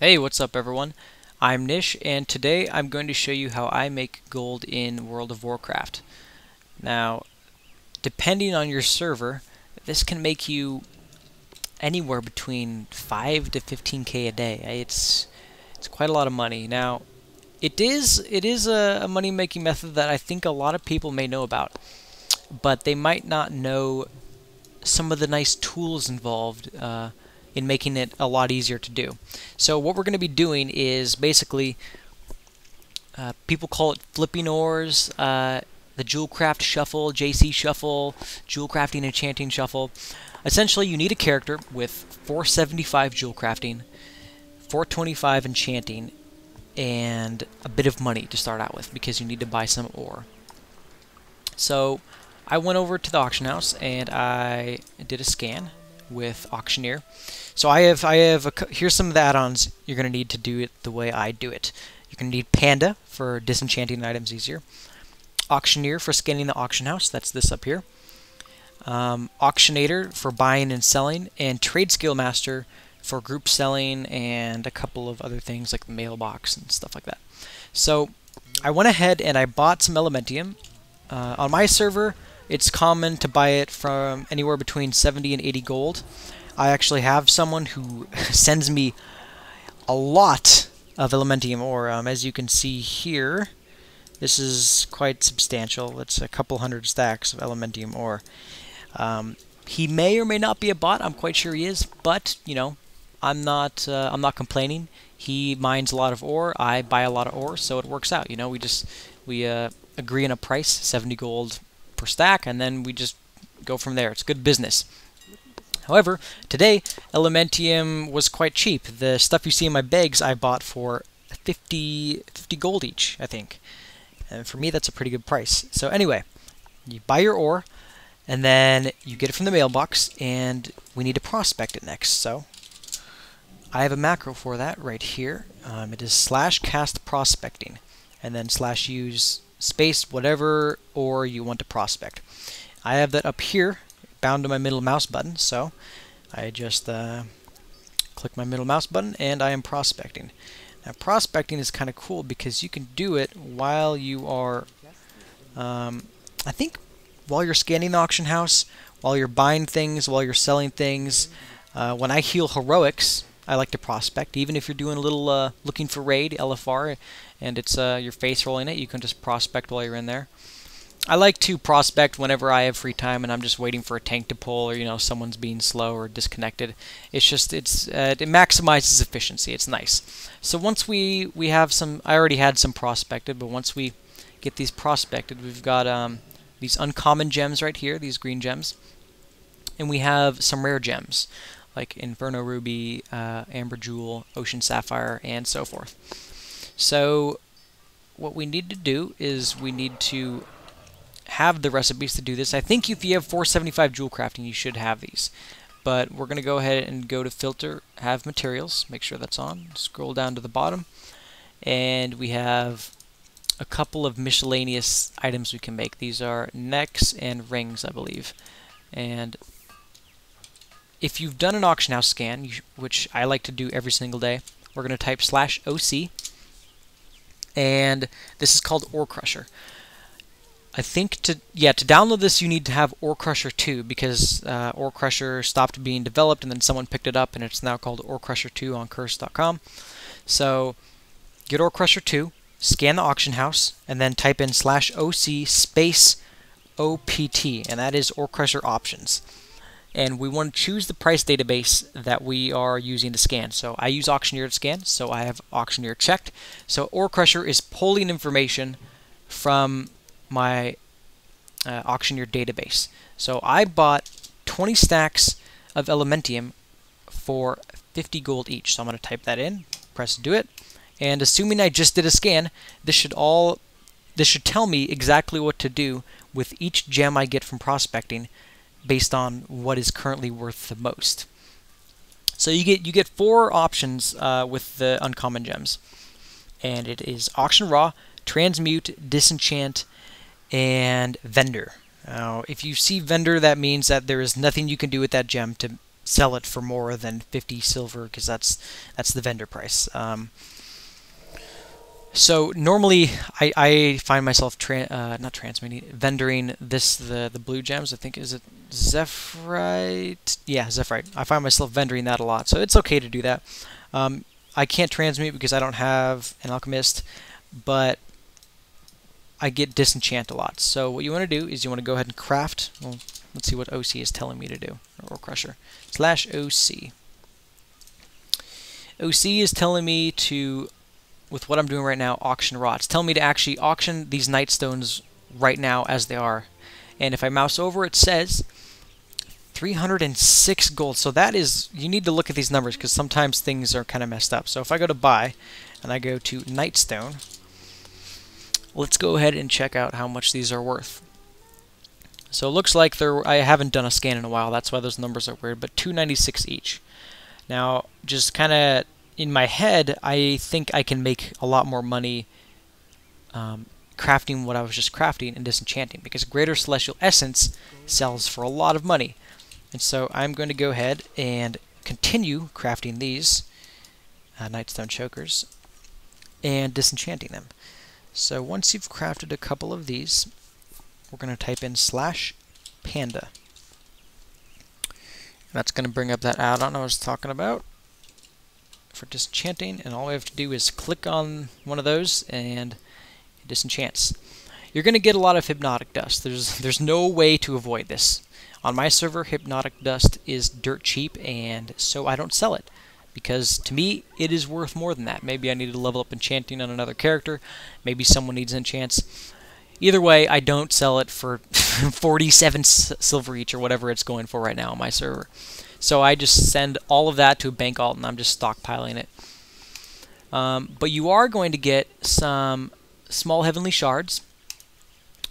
Hey, what's up everyone? I'm Nish and today I'm going to show you how I make gold in World of Warcraft. Now, depending on your server, this can make you anywhere between 5 to 15k a day. It's quite a lot of money. Now, it is a money making method that I think a lot of people may know about, but they might not know some of the nice tools involved in making it a lot easier to do. So what we're going to be doing is basically, people call it flipping ores, the Jewelcraft Shuffle, JC Shuffle, Jewel Crafting Enchanting Shuffle. Essentially, you need a character with 475 Jewel Crafting, 425 Enchanting, and a bit of money to start out with because you need to buy some ore. So I went over to the auction house and I did a scan with Auctioneer. So here's some of the add-ons you're going to need to do it the way I do it. You're going to need Panda for disenchanting items easier, Auctioneer for scanning the auction house, that's this up here, Auctionator for buying and selling, and Trade Skill Master for group selling and a couple of other things like the mailbox and stuff like that. So I went ahead and I bought some Elementium. On my server, it's common to buy it from anywhere between 70 and 80 gold. I actually have someone who sends me a lot of Elementium Ore. As you can see here, this is quite substantial. It's a couple hundred stacks of Elementium Ore. He may or may not be a bot. I'm quite sure he is, but you know, I'm not complaining. He mines a lot of ore. I buy a lot of ore, so it works out. You know, we agree on a price, 70 gold per stack, and then we just go from there. It's good business. However, today Elementium was quite cheap. The stuff you see in my bags I bought for 50 gold each, I think. And for me, that's a pretty good price. So anyway, you buy your ore, and then you get it from the mailbox, and we need to prospect it next. So I have a macro for that right here. It is /cast prospecting, and then /use space whatever ore you want to prospect. I have that up here, bound to my middle mouse button, so I just click my middle mouse button, and I am prospecting. Now, prospecting is kind of cool because you can do it while you are, I think, while you're scanning the auction house, while you're buying things, while you're selling things. When I heal heroics, I like to prospect. Even if you're doing a little looking for raid, LFR, and it's your face rolling it, you can just prospect while you're in there. I like to prospect whenever I have free time and I'm just waiting for a tank to pull, or you know, someone's being slow or disconnected. It's just it maximizes efficiency. It's nice. So once we have some, I already had some prospected, but once we get these prospected, we've got these uncommon gems right here, these green gems, and we have some rare gems like Inferno Ruby, Amber Jewel, Ocean Sapphire, and so forth. So what we need to do is we need to have the recipes to do this. I think if you have 475 jewel crafting, you should have these. But we're going to go ahead and go to filter, have materials, make sure that's on, scroll down to the bottom, and we have a couple of miscellaneous items we can make. These are necks and rings, I believe. And if you've done an auction house scan, which I like to do every single day, we're going to type /OC, and this is called Ore Crusher. I think to download this you need to have Ore Crusher 2 because Ore Crusher stopped being developed and then someone picked it up and it's now called Ore Crusher 2 on curse.com. So get Ore Crusher 2, scan the auction house, and then type in /OC space OPT, and that is Ore Crusher options. And we want to choose the price database that we are using to scan. So I use Auctioneer to scan, so I have Auctioneer checked. So Ore Crusher is pulling information from my Auctioneer database. So I bought 20 stacks of Elementium for 50 gold each. So I'm going to type that in, press do it, and assuming I just did a scan, this should tell me exactly what to do with each gem I get from prospecting based on what is currently worth the most. So you get 4 options with the uncommon gems, and it is auction raw, transmute, disenchant, and vendor. Now, if you see vendor, that means that there is nothing you can do with that gem to sell it for more than 50 silver, because that's the vendor price. So normally I find myself not transmitting, vendoring the blue gems. I think, is it Zephyrite? Yeah, Zephyrite. I find myself vendoring that a lot, so it's okay to do that. I can't transmute because I don't have an alchemist, but I get disenchant a lot. So what you want to do is you want to go ahead and craft. Well, let's see what OC is telling me to do. Ore Crusher /OC. OC is telling me to, with what I'm doing right now, auction raw. It's telling me to actually auction these nightstones right now as they are. And if I mouse over, it says 306 gold. So that is, you need to look at these numbers because sometimes things are kind of messed up. So if I go to buy and I go to nightstone, let's go ahead and check out how much these are worth. So it looks like I haven't done a scan in a while, that's why those numbers are weird, but 296 each. Now, just kind of in my head, I think I can make a lot more money crafting what I was just crafting and disenchanting, because Greater Celestial Essence sells for a lot of money. And so I'm going to go ahead and continue crafting these Nightstone Chokers and disenchanting them. So once you've crafted a couple of these, we're going to type in /panda. That's going to bring up that add-on I was talking about for disenchanting, and all we have to do is click on one of those and it disenchants. You're going to get a lot of hypnotic dust. There's no way to avoid this. On my server, hypnotic dust is dirt cheap, and so I don't sell it, because to me it is worth more than that. Maybe I need to level up enchanting on another character, maybe someone needs enchants. Either way, I don't sell it for 47 silver each or whatever it's going for right now on my server. So I just send all of that to a bank alt and I'm just stockpiling it. But you are going to get some small heavenly shards,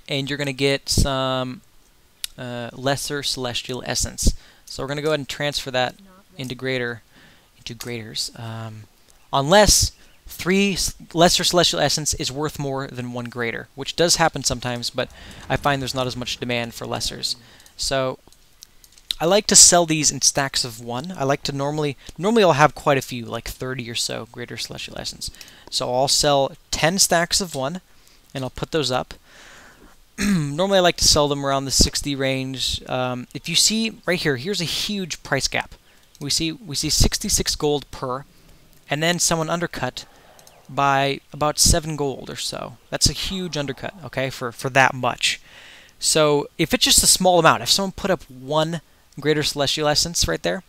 and you're going to get some lesser celestial essence. So we're going to go ahead and transfer that into graders, unless 3 lesser celestial essence is worth more than 1 greater, which does happen sometimes, but I find there's not as much demand for lessers. So I like to sell these in stacks of 1. I like to normally I'll have quite a few, like 30 or so greater celestial essence. So I'll sell 10 stacks of 1, and I'll put those up. Normally I like to sell them around the 60 range. If you see right here, here's a huge price gap. We see 66 gold per, and then someone undercut by about 7 gold or so. That's a huge undercut, okay, for that much. So if it's just a small amount, if someone put up 1 greater celestial essence right there,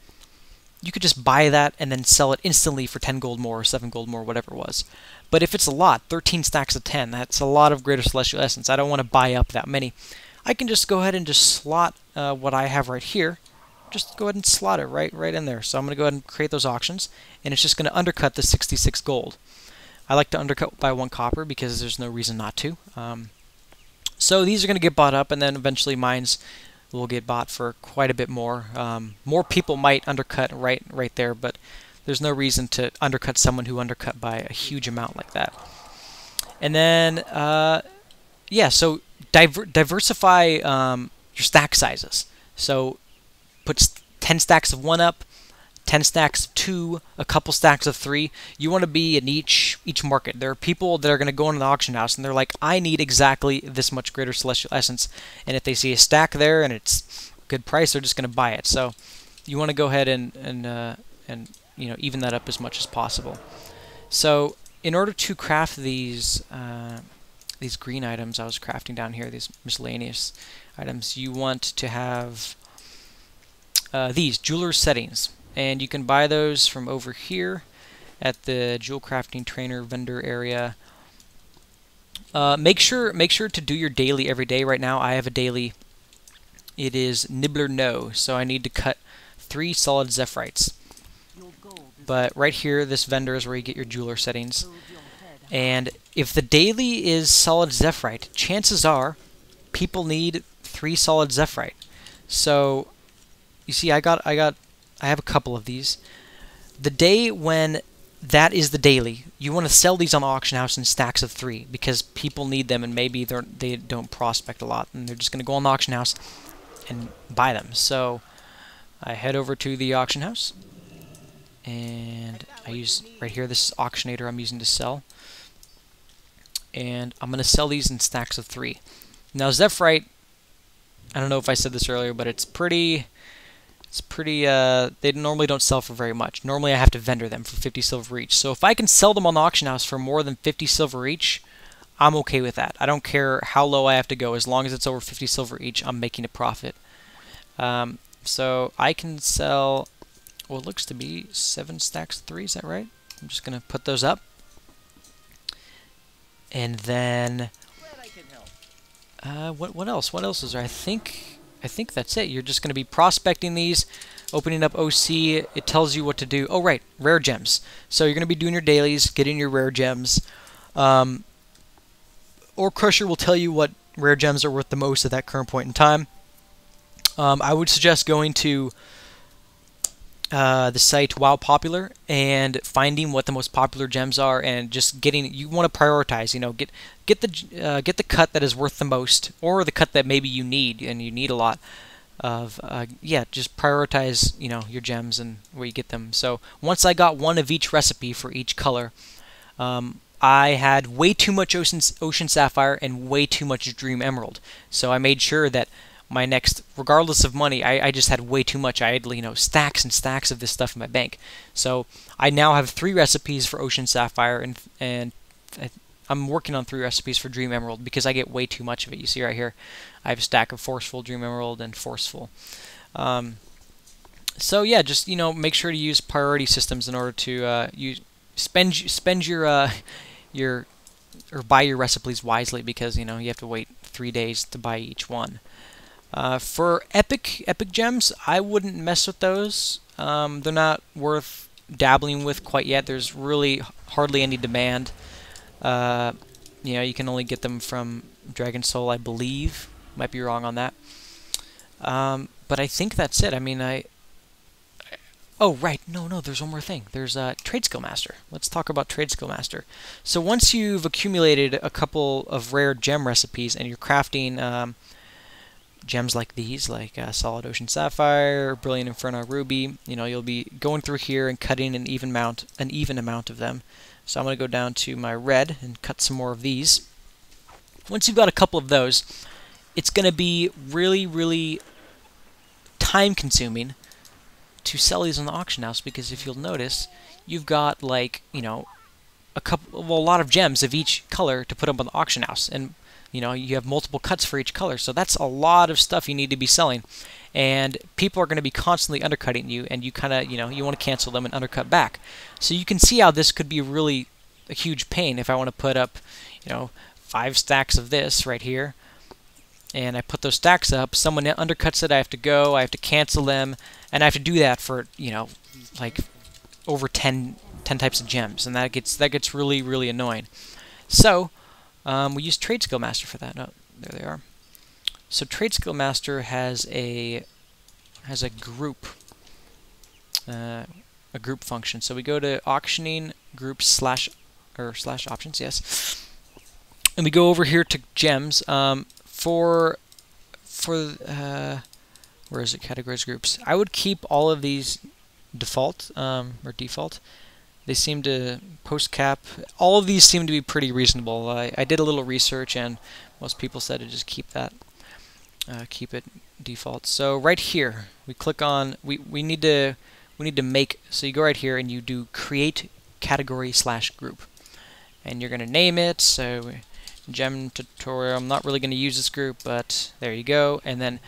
you could just buy that and then sell it instantly for 10 gold more or 7 gold more, whatever it was. But if it's a lot, 13 stacks of 10, that's a lot of greater celestial essence. I don't want to buy up that many. I can just go ahead and just slot what I have right here. Just go ahead and slot it right in there. So I'm going to go ahead and create those auctions, and it's just going to undercut the 66 gold. I like to undercut by 1 copper because there's no reason not to. So these are going to get bought up, and then eventually mines will get bought for quite a bit more. More people might undercut right there, but there's no reason to undercut someone who undercut by a huge amount like that. And then, yeah, so diversify your stack sizes. So put 10 stacks of 1 up, 10 stacks of 2, a couple stacks of 3. You want to be in each market. There are people that are going to go into the auction house and they're like, I need exactly this much greater celestial essence. And if they see a stack there and it's a good price, they're just going to buy it. So you want to go ahead and you know, even that up as much as possible. So in order to craft these green items I was crafting down here, these miscellaneous items, you want to have these jeweler's settings. And you can buy those from over here at the jewel crafting trainer vendor area. Make sure to do your daily every day. Right now I have a daily. It is Nibbler No, so I need to cut 3 solid Zephrites. But right here, this vendor is where you get your jeweler settings. And if the daily is solid Zephrite, chances are people need 3 solid Zephrite. So you see, I have a couple of these. The day when that is the daily, you want to sell these on the auction house in stacks of 3 because people need them, and maybe they don't prospect a lot, and they're just going to go on the auction house and buy them. So I head over to the auction house, and I use right here, this is auctionator I'm using to sell, and I'm going to sell these in stacks of 3. Now Zephyrite, I don't know if I said this earlier, but it's pretty, they normally don't sell for very much. Normally I have to vendor them for 50 silver each. So if I can sell them on the auction house for more than 50 silver each, I'm okay with that. I don't care how low I have to go. As long as it's over 50 silver each, I'm making a profit. So I can sell what looks to be 7 stacks of 3, is that right? I'm just going to put those up. And then what else? What else is there? I think that's it. You're just going to be prospecting these, opening up OC. It tells you what to do. Oh, right, rare gems. So you're going to be doing your dailies, getting your rare gems. Ore Crusher will tell you what rare gems are worth the most at that current point in time. I would suggest going to the site WoW Popular and finding what the most popular gems are, and just getting. You want to prioritize. You know, get the cut that is worth the most, or the cut that maybe you need, and you need a lot of. Yeah, just prioritize. You know, your gems and where you get them. So once I got one of each recipe for each color. I had way too much Ocean Sapphire and way too much Dream Emerald. So I made sure that my next, regardless of money, I just had way too much. I had, you know, stacks and stacks of this stuff in my bank. So I now have 3 recipes for Ocean Sapphire, and I'm working on 3 recipes for Dream Emerald because I get way too much of it. You see right here, I have a stack of Forceful Dream Emerald and Forceful. So yeah, just, you know, make sure to use priority systems in order to spend your or buy your recipes wisely, because you know you have to wait 3 days to buy each one. For epic gems, I wouldn't mess with those. They're not worth dabbling with quite yet. There's really hardly any demand. You know, you can only get them from Dragon Soul, I believe. Might be wrong on that. But I think that's it. I mean, oh, right. No, there's one more thing. There's Trade Skill Master. Let's talk about Trade Skill Master. So once you've accumulated a couple of rare gem recipes and you're crafting gems like these, like Solid Ocean Sapphire, Brilliant Inferno Ruby, you know, you'll be going through here and cutting an even amount of them. So I'm going to go down to my red and cut some more of these. Once you've got a couple of those, it's going to be really, really time-consuming to sell these on the auction house, because if you'll notice, you've got, like, you know, a lot of gems of each color to put up on the auction house, and you know, you have multiple cuts for each color, so that's a lot of stuff you need to be selling, and people are going to be constantly undercutting you, and you kind of, you know, you want to cancel them and undercut back. So you can see how this could be really a huge pain if I want to put up, you know, 5 stacks of this right here, and I put those stacks up, someone undercuts it, I have to go, I have to cancel them, and I have to do that for, you know, like over 10 types of gems, and that gets really, really annoying. So we use Trade Skill Master for that. Oh, there they are. So Trade Skill Master has a group function. So we go to auctioning group slash options, yes, and we go over here to gems. For where is it? Categories, groups. I would keep all of these default or default. They seem to post cap. All of these seem to be pretty reasonable. I did a little research, and most people said to just keep that, keep it default. So right here, we click on. We need to make. So you go right here and you do create category / group, and you're going to name it. So gem tutorial. I'm not really going to use this group, but there you go. And then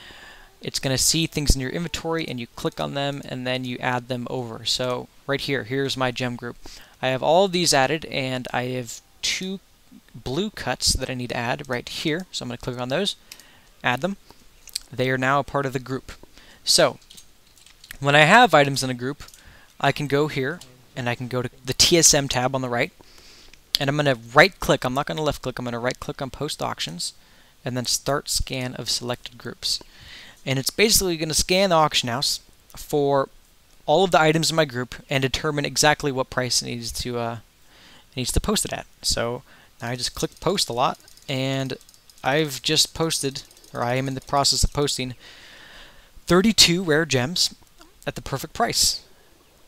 it's going to see things in your inventory, and you click on them, and then you add them over. So right here, here's my gem group. I have all of these added, and I have 2 blue cuts that I need to add right here. So I'm going to click on those, add them. They are now a part of the group. So when I have items in a group, I can go here, and I can go to the TSM tab on the right, and I'm going to right-click. I'm not going to left-click. I'm going to right-click on Post Auctions, and then Start Scan of Selected Groups. And it's basically going to scan the auction house for all of the items in my group and determine exactly what price it needs to post it at. So now I just click post a lot, and I've just posted, or I am in the process of posting, 32 rare gems. at the perfect price.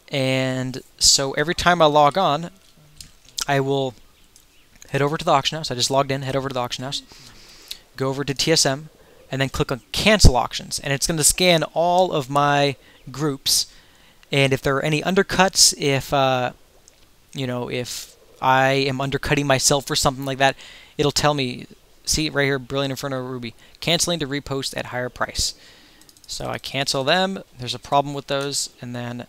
And so every time I log on, I will head over to the auction house. I just logged in, head over to the auction house, go over to TSM, and then click on Cancel Auctions. And it's going to scan all of my groups. And if there are any undercuts, if if I am undercutting myself or something like that, it'll tell me, see right here, Brilliant Inferno Ruby, canceling to repost at higher price. So I cancel them. There's a problem with those, and then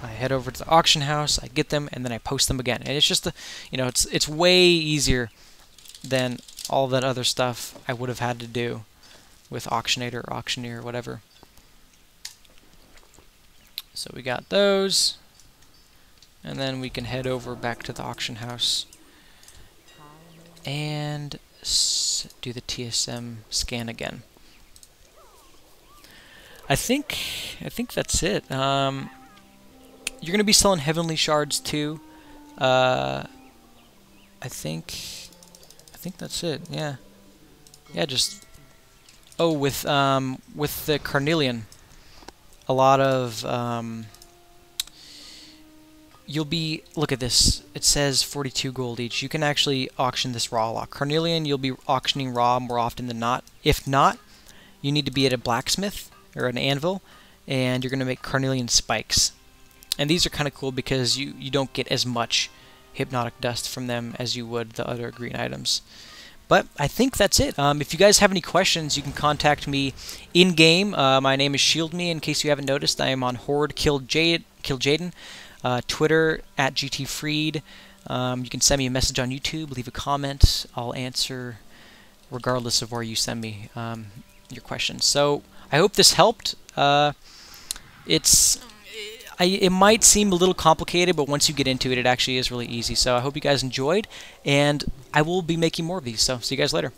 I head over to the auction house, I get them, and then I post them again. And it's just, it's way easier than all that other stuff I would have had to do with Auctionator or Auctioneer or whatever. So we got those, and then we can head over back to the auction house and do the TSM scan again. I think that's it. You're going to be selling Heavenly Shards too. I think that's it. Yeah. Yeah, just with the Carnelian, a lot of you'll be, look at this. It says 42 gold each. You can actually auction this raw a lot. Carnelian, you'll be auctioning raw more often than not. If not, you need to be at a blacksmith or an anvil, and you're going to make Carnelian spikes. And these are kind of cool because you don't get as much hypnotic dust from them as you would the other green items. But I think that's it. If you guys have any questions, you can contact me in-game. My name is ShieldMe, in case you haven't noticed. I am on Horde Kill Jaden, Twitter at GTFreed. You can send me a message on YouTube, leave a comment. I'll answer regardless of where you send me your questions. So I hope this helped. It might seem a little complicated, but once you get into it, it actually is really easy. So I hope you guys enjoyed, and I will be making more of these. So see you guys later.